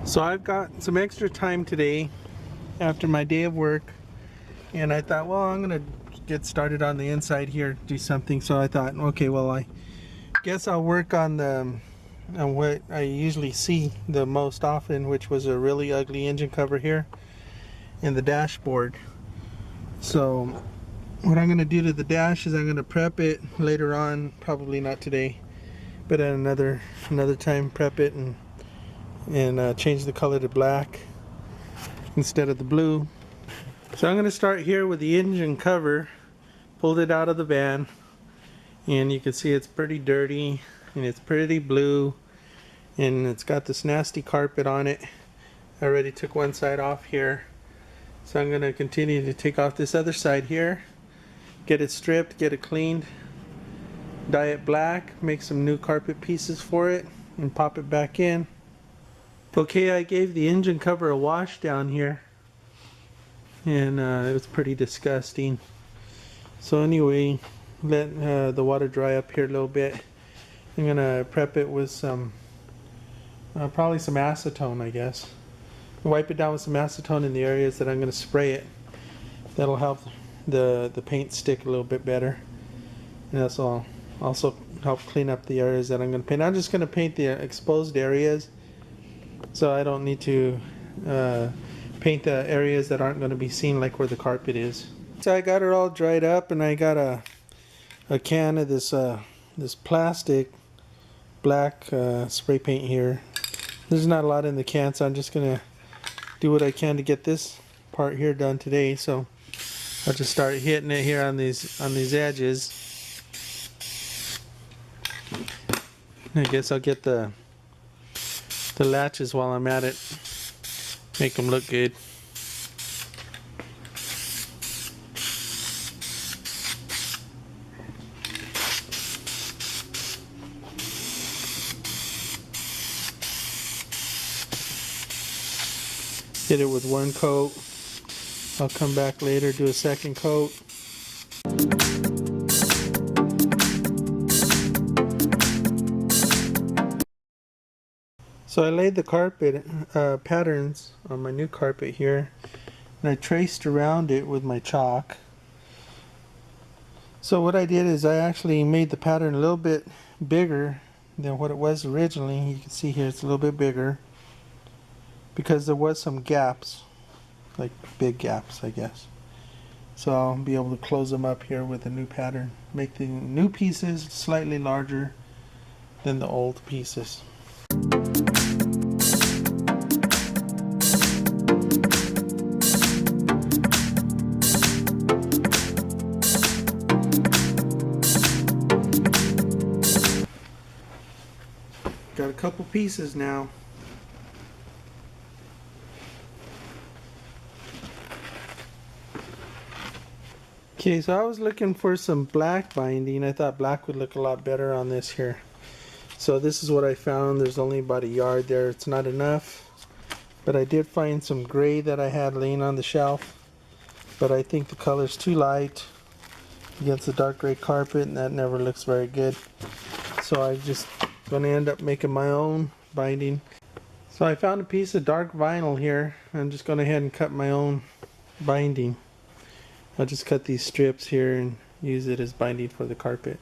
So I've got some extra time today after my day of work, and I thought, well, I'm gonna get started on the inside here, do something. So I thought, okay, well, I guess I'll work on what I usually see the most often, which was a really ugly engine cover here in the dashboard. So what I'm gonna do to the dash is I'm gonna prep it later on, probably not today, but at another time, prep it and change the color to black instead of the blue. So I'm going to start here with the engine cover. Pulled it out of the van, and you can see it's pretty dirty and it's pretty blue, and it's got this nasty carpet on it. I already took one side off here, so I'm going to continue to take off this other side here, get it stripped, get it cleaned, dye it black, make some new carpet pieces for it, and pop it back in. Okay, I gave the engine cover a wash down here, and it was pretty disgusting. So anyway, let the water dry up here a little bit. I'm gonna prep it with some, probably some acetone, I guess. Wipe it down with some acetone in the areas that I'm gonna spray it. That'll help the paint stick a little bit better, and that's all. Also help clean up the areas that I'm gonna paint. I'm just gonna paint the exposed areas, so I don't need to paint the areas that aren't going to be seen, like where the carpet is. So I got it all dried up, and I got a can of this plastic black spray paint here. There's not a lot in the can, so I'm just gonna do what I can to get this part here done today. So I'll just start hitting it here on these edges. I guess I'll get the latches while I'm at it, make them look good. Hit it with one coat. I'll come back later, do a second coat. So I laid the carpet patterns on my new carpet here, and I traced around it with my chalk. So what I did is I actually made the pattern a little bit bigger than what it was originally. You can see here it's a little bit bigger because there was some gaps, like big gaps, I guess. So I'll be able to close them up here with a new pattern, make the new pieces slightly larger than the old pieces. Got a couple pieces now. Okay, so I was looking for some black binding. I thought black would look a lot better on this here. So this is what I found. There's only about a yard there. It's not enough, but I did find some gray that I had laying on the shelf, but I think the color's too light against the dark gray carpet, and that never looks very good. So I just going to end up making my own binding. So I found a piece of dark vinyl here. I'm just going to ahead and cut my own binding. I'll just cut these strips here and use it as binding for the carpet.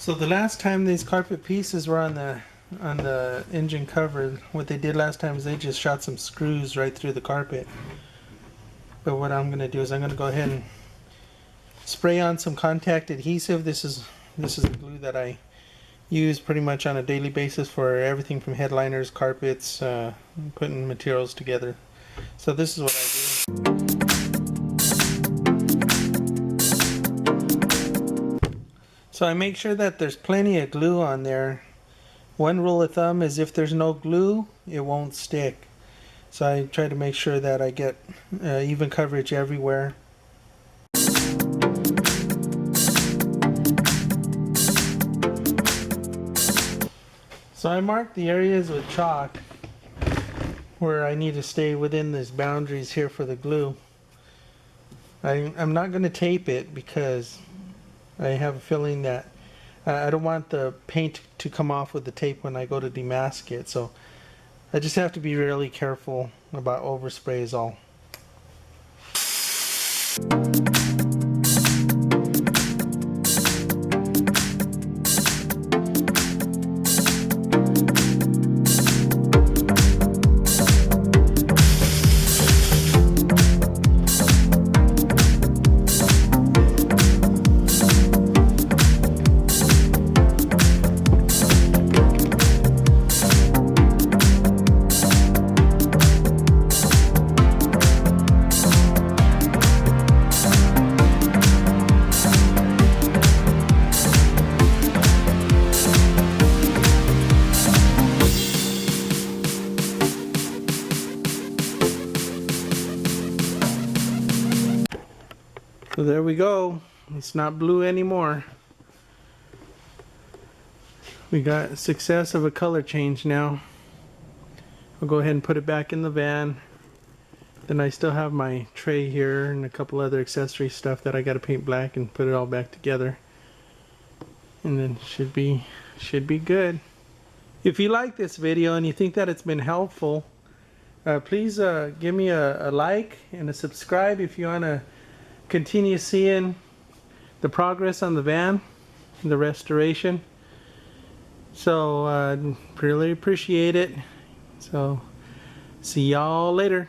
So the last time these carpet pieces were on the engine cover, what they did last time is they just shot some screws right through the carpet. But what I'm going to do is I'm going to go ahead and spray on some contact adhesive. This is the glue that I use pretty much on a daily basis for everything from headliners, carpets, putting materials together. So this is what I do. So I make sure that there's plenty of glue on there. One rule of thumb is if there's no glue, it won't stick. So I try to make sure that I get even coverage everywhere. So I marked the areas with chalk where I need to stay within these boundaries here for the glue. I'm not going to tape it because I have a feeling that I don't want the paint to come off with the tape when I go to demask it. So I just have to be really careful about overspray is all. So there we go. It's not blue anymore. We got success of a color change now. I'll go ahead and put it back in the van. Then I still have my tray here and a couple other accessory stuff that I got to paint black and put it all back together. And then should be good. If you like this video and you think that it's been helpful, please give me a like and a subscribe if you want to continue seeing the progress on the van, the restoration. So really appreciate it. So see y'all later.